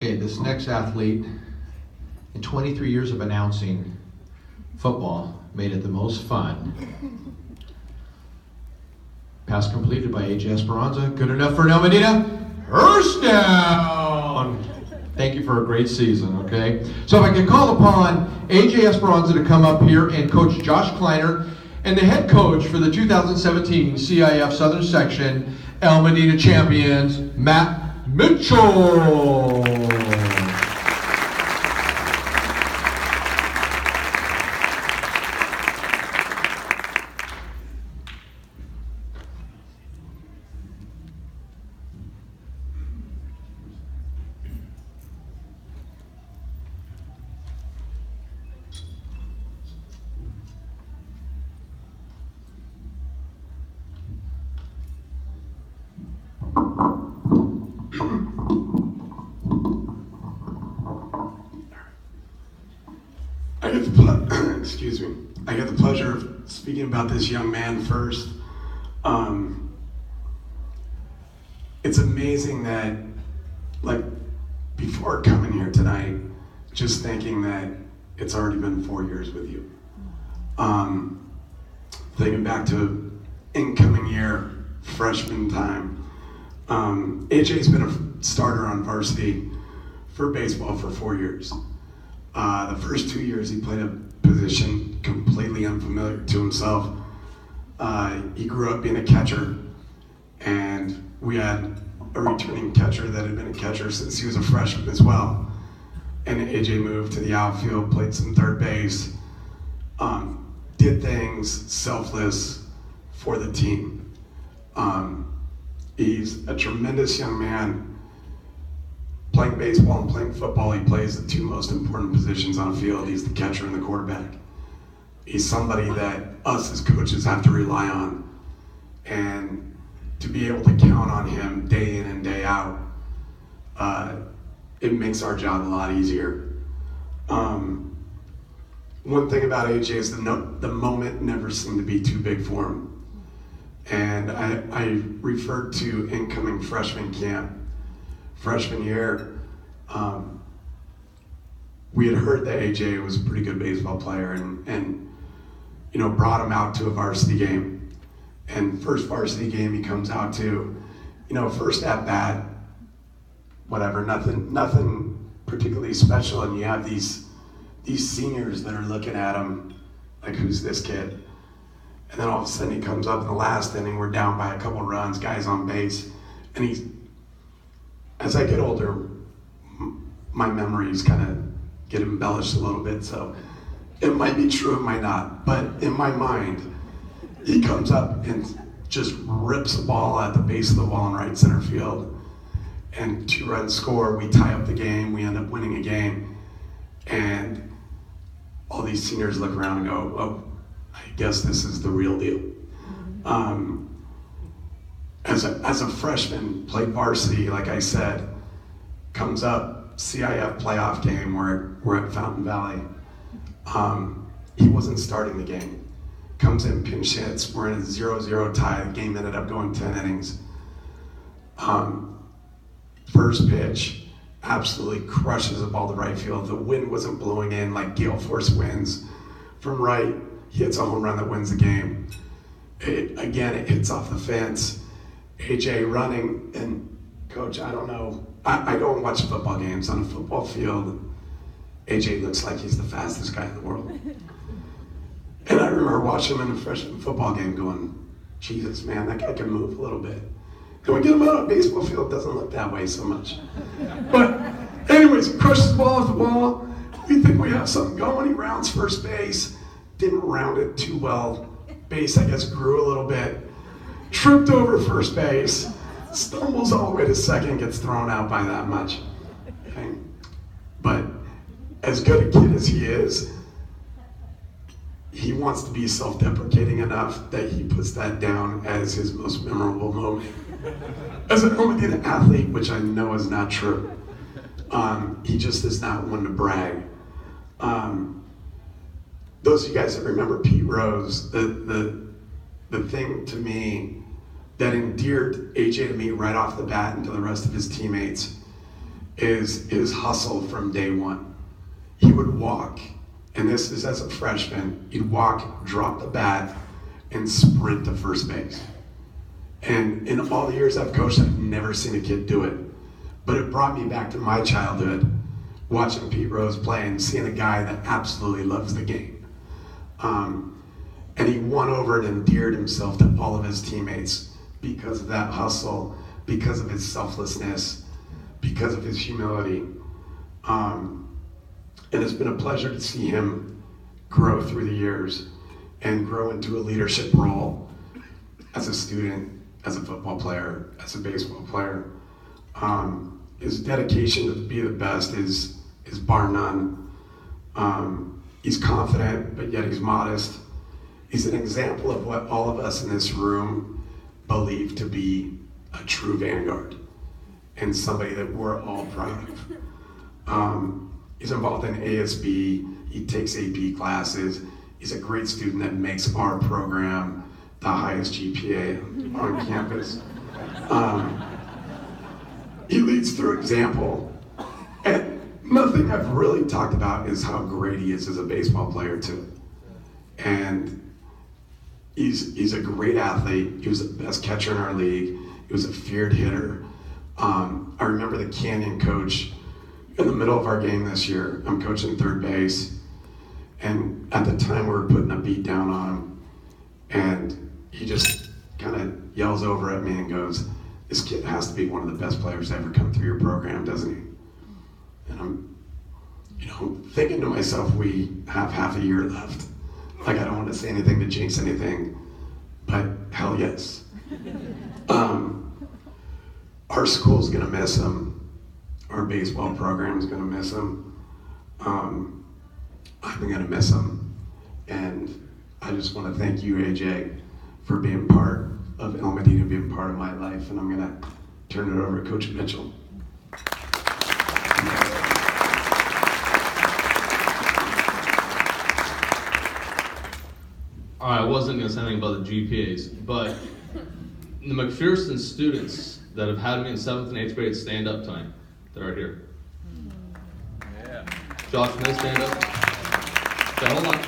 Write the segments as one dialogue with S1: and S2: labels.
S1: Okay, this next athlete, in 23 years of announcing football, made it the most fun. Pass completed by A.J. Esperanza. Good enough for El Medina. First down. Thank you for a great season, okay? So if I can call upon A.J. Esperanza to come up here and coach Josh Kleiner and the head coach for the 2017 CIF Southern Section El Medina champions, Matt Mitchell.
S2: Excuse me. I get the pleasure of speaking about this young man first. It's amazing that, like, before coming here tonight, just thinking that it's already been 4 years with you. Thinking back to incoming year, freshman time. AJ's been a starter on varsity for baseball for 4 years. The first 2 years he played a position completely unfamiliar to himself. He grew up being a catcher, and we had a returning catcher that had been a catcher since he was a freshman as well. And AJ moved to the outfield, played some third base, did things selfless for the team. He's a tremendous young man. Playing baseball and playing football, he plays the two most important positions on a field. He's the catcher and the quarterback. He's somebody that us as coaches have to rely on. And to be able to count on him day in and day out, it makes our job a lot easier. One thing about AJ is the moment never seemed to be too big for him. And I referred to incoming freshman camp. Freshman year, we had heard that AJ was a pretty good baseball player and you know, brought him out to a varsity game. And first varsity game he comes out to, you know, first at bat, whatever, nothing particularly special, and you have these seniors that are looking at him like, who's this kid? And then all of a sudden he comes up in the last inning, we're down by a couple runs, guys on base, and as I get older, my memories kind of get embellished a little bit, so it might be true, it might not, but in my mind, he comes up and just rips a ball at the base of the wall in right center field, and 2 runs score, we tie up the game, we end up winning a game, and all these seniors look around and go, oh, I guess this is the real deal. As a freshman, played varsity, like I said, comes up, CIF playoff game, we're at Fountain Valley. He wasn't starting the game. Comes in, pinch hits, we're in a 0-0 tie, the game ended up going 10 innings. First pitch, absolutely crushes the ball to right field. The wind wasn't blowing in like gale force winds. From right, he hits a home run that wins the game. It hits off the fence. AJ running, and coach, I don't know, I go and watch football games. On a football field, AJ looks like he's the fastest guy in the world. And I remember watching him in a freshman football game going, Jesus, man, that guy can move a little bit. Can we get him out on a baseball field? It doesn't look that way so much. But anyways, he crushes the ball off the ball. We think we have something going. He rounds first base. Didn't round it too well. Base, I guess, grew a little bit. Tripped over first base. Stumbles all the way to second, gets thrown out by that much. Okay? But as good a kid as he is, he wants to be self-deprecating enough that he puts that down as his most memorable moment. As an El Medina athlete, which I know is not true, he just is not one to brag. Those of you guys that remember Pete Rose, the thing to me that endeared AJ to me right off the bat and to the rest of his teammates is his hustle from day one. He would walk, and this is as a freshman, he'd walk, drop the bat, and sprint to first base. And in all the years I've coached, I've never seen a kid do it. But it brought me back to my childhood, watching Pete Rose play and seeing a guy that absolutely loves the game. And he won over and endeared himself to all of his teammates because of that hustle, because of his selflessness, because of his humility. And it's been a pleasure to see him grow through the years and grow into a leadership role as a student, as a football player, as a baseball player. His dedication to be the best is bar none. He's confident, but yet he's modest. He's an example of what all of us in this room believe to be a true vanguard and somebody that we're all proud of. He's involved in ASB, he takes AP classes, he's a great student that makes our program the highest GPA on campus. He leads through example. And nothing I've really talked about is how great he is as a baseball player too. And he's a great athlete. He was the best catcher in our league. He was a feared hitter. I remember the Canyon coach in the middle of our game this year. I'm coaching third base. And at the time we were putting a beat down on him. And he just kind of yells over at me and goes, "This kid has to be one of the best players to ever come through your program, doesn't he?" And I'm, thinking to myself, we have half a year left. Like, I don't want to say anything to jinx anything, but hell yes. Our school's gonna miss him. Our baseball program's gonna miss him. I'm gonna miss him. And I just want to thank you, AJ, for being part of El Medina, being part of my life. And I'm gonna turn it over to Coach Mitchell.
S3: All right, I wasn't going to say anything about the GPAs, but the McPherson students that have had me in 7th and 8th grade stand up tonight that are here. Yeah. Josh, can they stand up? Okay, hold on.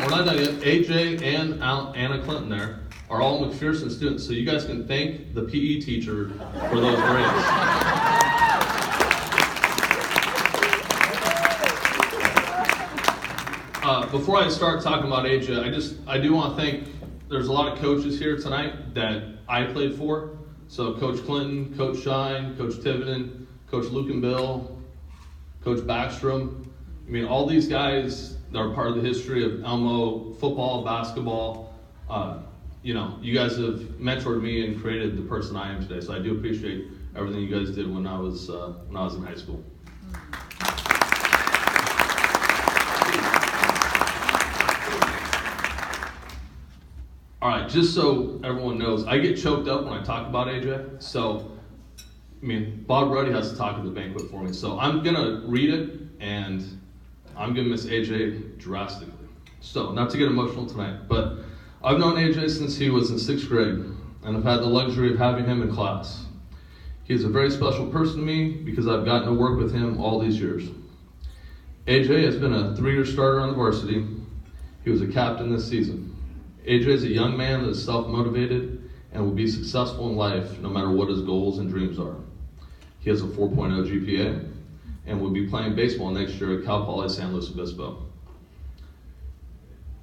S3: We're not done yet. AJ and Anna Clinton there are all McPherson students, so you guys can thank the PE teacher for those grades. Before I start talking about AJ, I do want to thank, there's a lot of coaches here tonight that I played for. So Coach Clinton, Coach Shine, Coach Tiverton, Coach Luke and Bill, Coach Backstrom. I mean, all these guys that are part of the history of ElMo football, basketball. You guys have mentored me and created the person I am today. So I do appreciate everything you guys did when I was in high school. All right, just so everyone knows, I get choked up when I talk about AJ. So, Bob Ruddy has to talk at the banquet for me. So I'm gonna read it, and I'm gonna miss AJ drastically. So, not to get emotional tonight, but I've known AJ since he was in 6th grade, and I've had the luxury of having him in class. He is a very special person to me because I've gotten to work with him all these years. AJ has been a 3-year starter on the varsity. He was a captain this season. AJ is a young man that is self-motivated and will be successful in life no matter what his goals and dreams are. He has a 4.0 GPA and will be playing baseball next year at Cal Poly San Luis Obispo.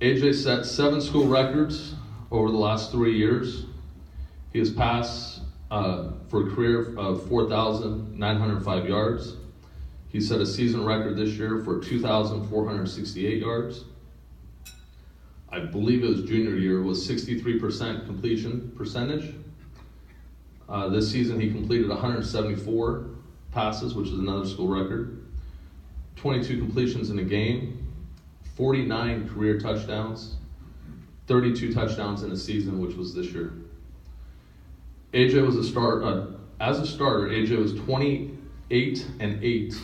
S3: AJ set 7 school records over the last 3 years. He has passed for a career of 4,905 yards. He set a season record this year for 2,468 yards. I believe his junior year was 63% completion percentage. This season he completed 174 passes, which is another school record. 22 completions in a game, 49 career touchdowns, 32 touchdowns in a season, which was this year. AJ was as a starter, AJ was 28-8.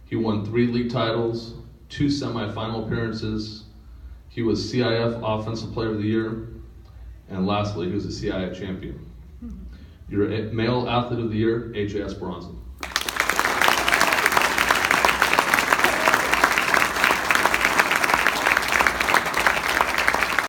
S3: He won 3 league titles, 2 semifinal appearances. He was CIF Offensive Player of the Year, and lastly, he was a CIF champion. Your male athlete of the year, AJ Esperanza.